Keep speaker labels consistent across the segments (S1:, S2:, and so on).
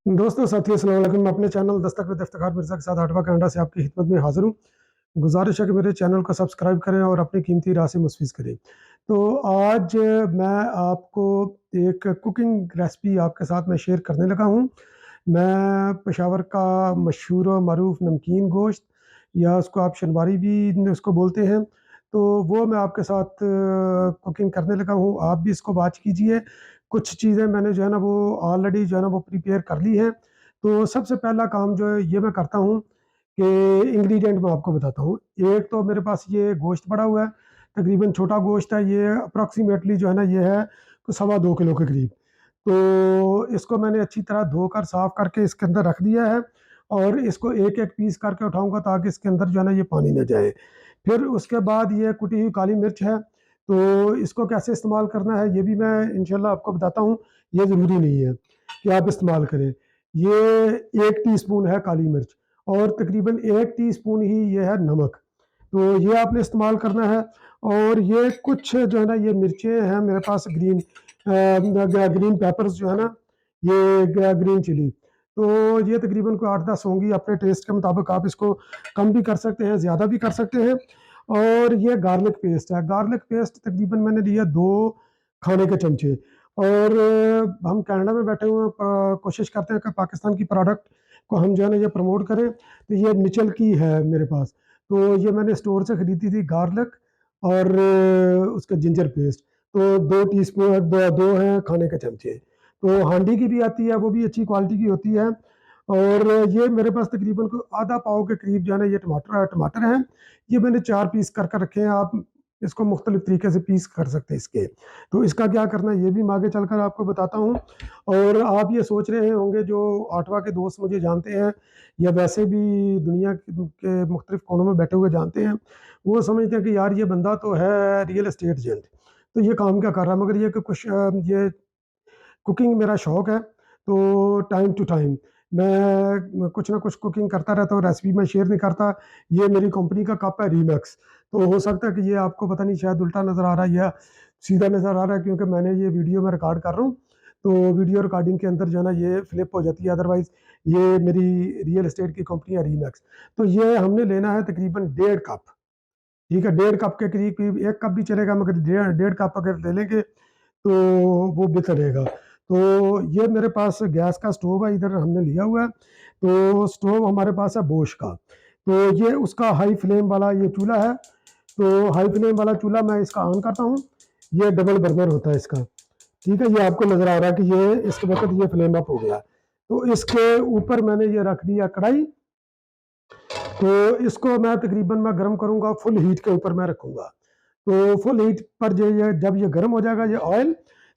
S1: दोस्तों साथियों अस्सलाम वालेकुम। मैं अपने चैनल दस्तक विद इफ्तिखार मिर्ज़ा के साथ आठवां कनाडा से आपकी खिदमत में हाज़िर हूँ। गुज़ारिश है कि मेरे चैनल को सब्सक्राइब करें और अपनी कीमती राय से मुस्फिज़ करें। तो आज मैं आपको एक कुकिंग रेसिपी आपके साथ मैं शेयर करने लगा हूँ। मैं पेशावर का मशहूर और मरूफ़ नमकीन गोश्त या उसको आप शनवारी भी उसको बोलते हैं, तो वो मैं आपके साथ कुकिंग करने लगा हूँ। आप भी इसको वॉच कीजिए। कुछ चीज़ें मैंने जो है ना वो ऑलरेडी जो है ना वो प्रिपेयर कर ली है। तो सबसे पहला काम जो है ये मैं करता हूँ कि इंग्रीडिएंट मैं आपको बताता हूँ। एक तो मेरे पास ये गोश्त पड़ा हुआ है, तकरीबन छोटा गोश्त है, ये अप्रॉक्सिमेटली जो है ना ये है सवा 2 किलो के करीब। तो इसको मैंने अच्छी तरह धोकर साफ़ करके इसके अंदर रख दिया है और इसको एक-एक पीस करके उठाऊँगा ताकि इसके अंदर जो है ना ये पानी ना जाए। फिर उसके बाद ये कुटी हुई काली मिर्च है, तो इसको कैसे इस्तेमाल करना है ये भी मैं इंशाल्लाह आपको बताता हूँ। ये ज़रूरी नहीं है कि आप इस्तेमाल करें। ये 1 टीस्पून है काली मिर्च और तकरीबन 1 टीस्पून ही ये है नमक। तो ये आपने इस्तेमाल करना है और ये कुछ जो है ना ये मिर्चें हैं मेरे पास ग्रीन पेपर्स जो है ना, ये ग्रीन चिली। तो ये तकरीबन कोई 8-10 होंगी, अपने टेस्ट के मुताबिक आप इसको कम भी कर सकते हैं, ज़्यादा भी कर सकते हैं। और ये गार्लिक पेस्ट है, गार्लिक पेस्ट तकरीबन मैंने लिया 2 खाने के चमचे। और हम कनाडा में बैठे हुए हैं, कोशिश करते हैं कि पाकिस्तान की प्रोडक्ट को हम जो है ना ये प्रमोट करें। तो ये मिचल की है मेरे पास। तो ये मैंने स्टोर से खरीदी थी गार्लिक और उसका जिंजर पेस्ट। तो 2 टीस्पून 2 हैं खाने के चमचे। तो हांडी की भी आती है, वो भी अच्छी क्वालिटी की होती है। और ये मेरे पास तकरीबन कोई आधा पाव के करीब जो है ना ये टमाटर हैं। ये मैंने 4 पीस कर कर रखे हैं। आप इसको मुख्तलिफ तरीके से पीस कर सकते हैं इसके। तो इसका क्या करना है ये भी मैं आगे चलकर आपको बताता हूँ। और आप ये सोच रहे होंगे, जो आठवा के दोस्त मुझे जानते हैं या वैसे भी दुनिया के मुख्तलिफ कोनों में बैठे हुए जानते हैं, वो समझते हैं कि यार ये बंदा तो है रियल एस्टेट एजेंट, तो ये काम क्या कर रहा है। मगर ये कि कुछ ये कुकिंग मेरा शौक है, तो टाइम टू टाइम मैं कुछ ना कुछ कुकिंग करता रहता हूँ, रेसिपी मैं शेयर नहीं करता। ये मेरी कंपनी का कप है रीमैक्स। तो हो सकता है कि ये आपको पता नहीं शायद उल्टा नज़र आ रहा है या सीधा नज़र आ रहा है, क्योंकि मैंने ये वीडियो में रिकॉर्ड कर रहा हूँ, तो वीडियो रिकॉर्डिंग के अंदर जो है ना ये फ्लिप हो जाती है। अदरवाइज़ ये मेरी रियल एस्टेट की कंपनी है रीमैक्स। तो ये हमने लेना है तकरीबन 1.5 कप। ठीक है, 1.5 कप के करीब-करीब 1 कप भी चलेगा, मगर डेढ़ डेढ़ कप अगर ले लेंगे तो वो बेहतर रहेगा। तो ये मेरे पास गैस का स्टोव है, इधर हमने लिया हुआ है। तो स्टोव हमारे पास है बोश का। तो ये उसका हाई फ्लेम वाला ये चूल्हा है। तो हाई फ्लेम वाला चूल्हा मैं इसका ऑन करता हूँ। ये डबल बर्नर होता है इसका। ठीक है, ये आपको नज़र आ रहा है कि ये इस वक़्त ये फ्लेम अप हो गया। तो इसके ऊपर मैंने ये रख दिया कढ़ाई। तो इसको मैं तकरीबन मैं गर्म करूँगा, फुल हीट के ऊपर मैं रखूँगा। तो फुल हीट पर जो ये जब ये गर्म हो जाएगा ये ऑयल,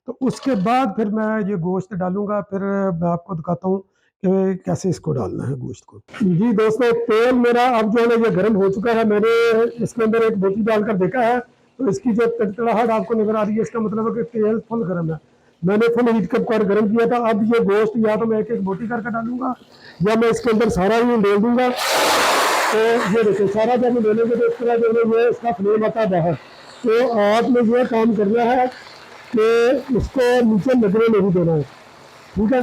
S1: तो उसके बाद फिर मैं ये गोश्त डालूँगा। फिर मैं आपको दिखाता हूँ कि कैसे इसको डालना है गोश्त को। जी दोस्तों, तेल मेरा अब जो है ना ये गर्म हो चुका है। मैंने इसके अंदर एक बोटी डालकर देखा है, तो इसकी जो तड़तड़ाहट आपको नज़र आ रही है, इसका मतलब है कि तेल फुल गर्म है। मैंने फुल हीट के ऊपर गर्म किया था। अब ये गोश्त या तो मैं एक-एक बोटी करके डालूँगा या मैं इसके अंदर सारा ही डाल दूँगा। तो ये देखिए सारा जब हम डालेंगे तो इस तरह जो है ये इसका फ्लेम आता है बाहर। तो आपने ये काम करना है कि इसको नीचे लगने नहीं देना है। ठीक है,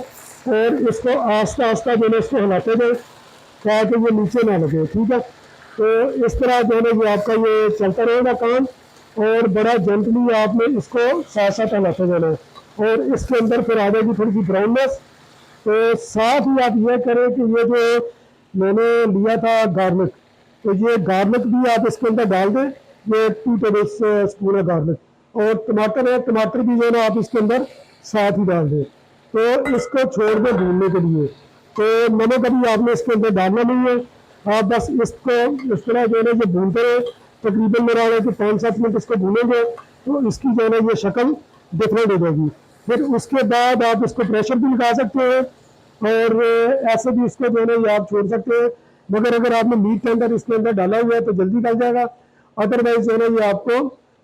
S1: और इसको आस्ता आस्ता जो है इसको हिलाते जाए ताकि ये नीचे ना लगे। ठीक है, तो इस तरह जो है ये आपका ये चलता रहेगा काम, और बड़ा जेंटली आपने इसको साथ साथ हिलाते जाना है। और इसके अंदर फिर आ जाएगी थोड़ी सी ब्राउननेस। तो साथ ही आप ये करें कि ये जो मैंने लिया था गार्लिक, तो ये गार्लिक भी आप इसके अंदर डाल दें। ये 2 टेबल स्पून है गार्लिक। और टमाटर है, टमाटर भी जो है ना आप इसके अंदर साथ ही डाल दें। तो इसको छोड़ दें भूनने के लिए। तो नमक अभी आपने इसके अंदर डालना नहीं है। आप बस इसको इस तरह जो है ना ये भूनते रहे। तकरीबन मेरा है कि 5-7 मिनट इसको भूनेंगे तो इसकी जो है ना ये शक्ल डिफरेंट हो जाएगी। फिर उसके बाद आप इसको प्रेशर भी लगा सकते हैं और ऐसे भी इसको जो है ना ये आप छोड़ सकते हैं। मगर अगर आपने मीट के अंदर इसके अंदर डाला हुआ है तो जल्दी गल जाएगा। अदरवाइज जो है ना ये आपको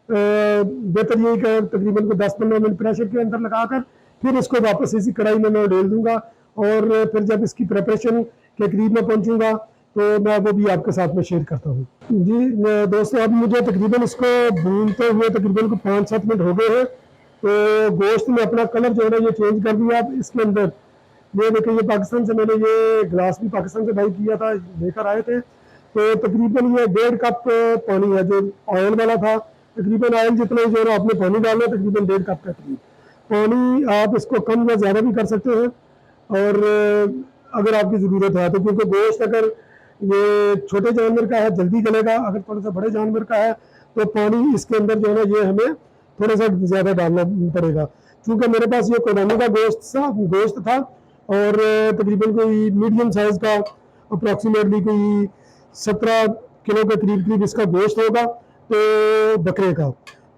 S1: बेहतर यही कि तकरीबन को 10-15 मिनट प्रेशर के अंदर लगाकर फिर इसको वापस इसी कढ़ाई में मैं डाल दूंगा। और फिर जब इसकी प्रिपरेशन के करीब में पहुंचूंगा तो मैं वो भी आपके साथ में शेयर करता हूँ। जी दोस्तों, अब मुझे तकरीबन इसको भूनते हुए तकरीबन को 5-7 मिनट हो गए हैं। तो गोश्त में अपना कलर जो है ना ये चेंज कर दिया। अब इसके अंदर ये देखिए, ये पाकिस्तान से मैंने ये गिलास भी पाकिस्तान से बाई किया था, लेकर आए थे। तो तकरीबन ये 1.5 कप पानी है, जो ऑयल वाला था तकरीबन ऑयल जितना ही जो है आपने पानी डालना, तकरीबन 1.5 कप का करीब पानी। आप इसको कम या ज़्यादा भी कर सकते हैं, और अगर आपकी ज़रूरत है तो, क्योंकि गोश्त अगर ये छोटे जानवर का है जल्दी गलेगा, अगर थोड़ा सा बड़े जानवर का है तो पानी इसके अंदर जो है ना ये हमें थोड़ा सा ज़्यादा डालना पड़ेगा। क्योंकि मेरे पास ये कुर्बानी का गोश्त था, और तकरीबन कोई मीडियम साइज़ का अप्रॉक्सीमेटली कोई 17 किलो के करीब करीब इसका गोश्त होगा, तो बकरे का।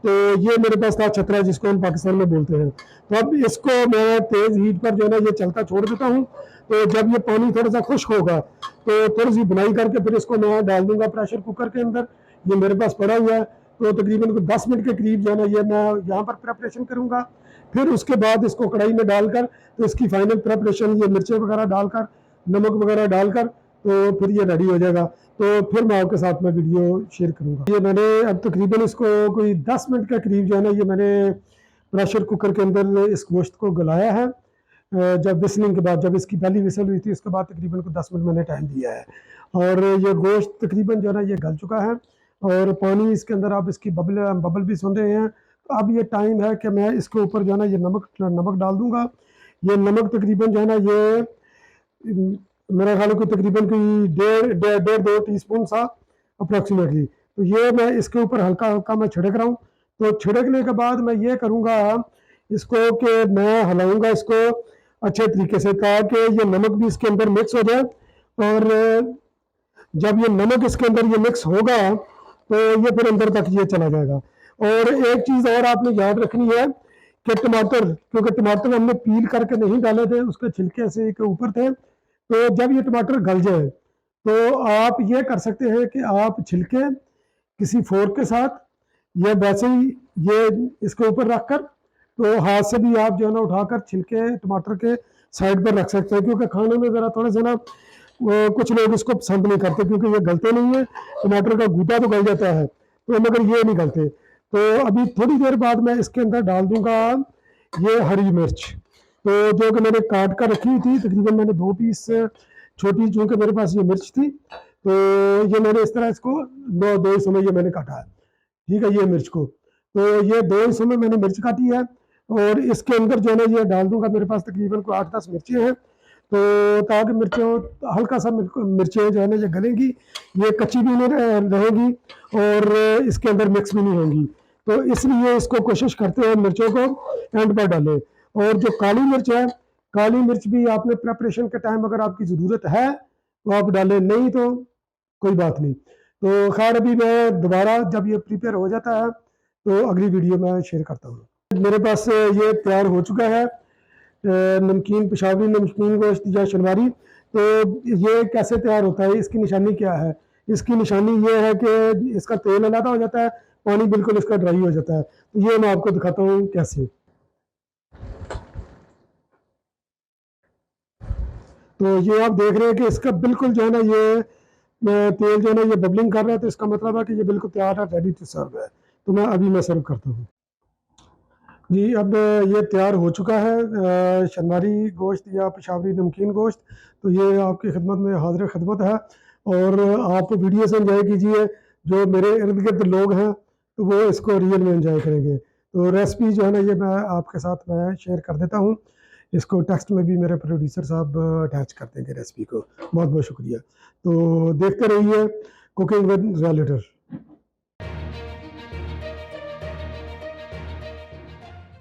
S1: तो ये मेरे पास था छतरा, जिसको हम पाकिस्तान में बोलते हैं। तो अब इसको मैं तेज़ हीट पर जो है ना ये चलता छोड़ देता हूँ। तो जब ये पानी थोड़ा सा खुश्क होगा तो थोड़ी सी बुनाई करके फिर इसको मैं डाल दूंगा प्रेशर कुकर के अंदर। ये मेरे पास पड़ा हुआ है, तो तकरीबन 10 मिनट के करीब जो है ना ये मैं यहाँ पर प्रेपरेशन करूँगा। फिर उसके बाद इसको कढ़ाई में डालकर, तो इसकी फाइनल प्रेपरेशन ये मिर्चें वगैरह डालकर, नमक वगैरह डालकर, तो फिर ये रेडी हो जाएगा। तो फिर मैं आपके साथ में वीडियो शेयर करूँगा। ये मैंने अब तकरीबन इसको कोई 10 मिनट के करीब जो है ना ये मैंने प्रेशर कुकर के अंदर इस गोश्त को गलाया है। जब विसलिंग के बाद, जब इसकी पहली विसल हुई थी, उसके बाद तकरीबन को 10 मिनट मैंने टाइम दिया है, और ये गोश्त तकरीबन जो है ना ये गल चुका है, और पानी इसके अंदर आप इसकी बबल भी सुन रहे हैं। तो अब ये टाइम है कि मैं इसके ऊपर जो है ना ये नमक डाल दूंगा। ये नमक तकरीबन जो है ना ये मेरा ख्याल है कि तकरीबन कोई 1.5-2 टीस्पून सा अप्रॉक्सीमेटली। तो ये मैं इसके ऊपर हल्का हल्का मैं छिड़क रहा हूँ। तो छिड़कने के बाद मैं ये करूँगा इसको कि मैं हिलाऊंगा इसको अच्छे तरीके से, ताकि ये नमक भी इसके अंदर मिक्स हो जाए। और जब ये नमक इसके अंदर ये मिक्स होगा तो ये फिर अंदर तक ये चला जाएगा। और एक चीज़ और आपने याद रखनी है कि टमाटर, क्योंकि टमाटर हमने पील करके नहीं डाले थे, उसके छिलके से के ऊपर थे। तो जब ये टमाटर गल जाए तो आप ये कर सकते हैं कि आप छिलके किसी फोर्क के साथ या वैसे ही ये इसके ऊपर रखकर, तो हाथ से भी आप जो है ना उठाकर छिलके टमाटर के साइड पर रख सकते हैं। क्योंकि खाने में ज़रा थोड़ा सा ना कुछ लोग इसको पसंद नहीं करते, क्योंकि ये गलते नहीं है। टमाटर का गूदा तो गल जाता है, तो मगर ये नहीं गलते। तो अभी थोड़ी देर बाद मैं इसके अंदर डाल दूंगा ये हरी मिर्च, तो जो कि मैंने काट कर रखी हुई थी। तकरीबन मैंने 2 पीस छोटी, चूँकि मेरे पास ये मिर्च थी, तो ये मैंने इस तरह इसको दो हिस्सों में ये मैंने काटा है। ठीक है, ये मिर्च को, तो ये 2 हिस्सों में मैंने मिर्च काटी है, और इसके अंदर जो है ना ये डाल दूंगा। मेरे पास तकरीबन को 8-10 मिर्चें हैं, तो ताकि मिर्चों हल्का सा मिर्चें जो है ना ये गलेंगी, ये कच्ची भी नहीं रहेगी, और इसके अंदर मिक्स भी नहीं होंगी। तो इसलिए इसको कोशिश करते हैं मिर्चों को एंड पर डालें। और जो काली मिर्च है, काली मिर्च भी आपने प्रेपरेशन के टाइम अगर आपकी ज़रूरत है तो आप डालें, नहीं तो कोई बात नहीं। तो खैर अभी मैं दोबारा जब ये प्रिपेयर हो जाता है तो अगली वीडियो में शेयर करता हूँ। मेरे पास ये तैयार हो चुका है नमकीन, पेशावरी नमकीन गोश्त या शनवारी। तो ये कैसे तैयार होता है, इसकी निशानी क्या है? इसकी निशानी ये है कि इसका तेल अलग हो जाता है, पानी बिल्कुल इसका ड्राई हो जाता है। तो ये मैं आपको दिखाता हूँ कैसे। तो ये आप देख रहे हैं कि इसका बिल्कुल जो है ना ये तेल जो है ना ये बबलिंग कर रहा है, तो इसका मतलब है कि ये बिल्कुल तैयार है, रेडी टू सर्व है। तो मैं अभी मैं सर्व करता हूँ जी। अब ये तैयार हो चुका है शनवारी गोश्त या पेशावरी नमकीन गोश्त। तो ये आपकी खिदमत में हाजिर खिदमत है, और आप वीडियो से एंजॉय कीजिए। जो मेरे इर्द गिर्द लोग हैं तो वो इसको रियल में एंजॉय करेंगे। तो रेसिपी जो है ना ये मैं आपके साथ मैं शेयर कर देता हूँ। इसको टेक्स्ट में भी मेरे प्रोड्यूसर साहब अटैच कर देंगे रेसिपी को। बहुत बहुत शुक्रिया। तो देखते रहिए कुकिंग विद रियलिटर।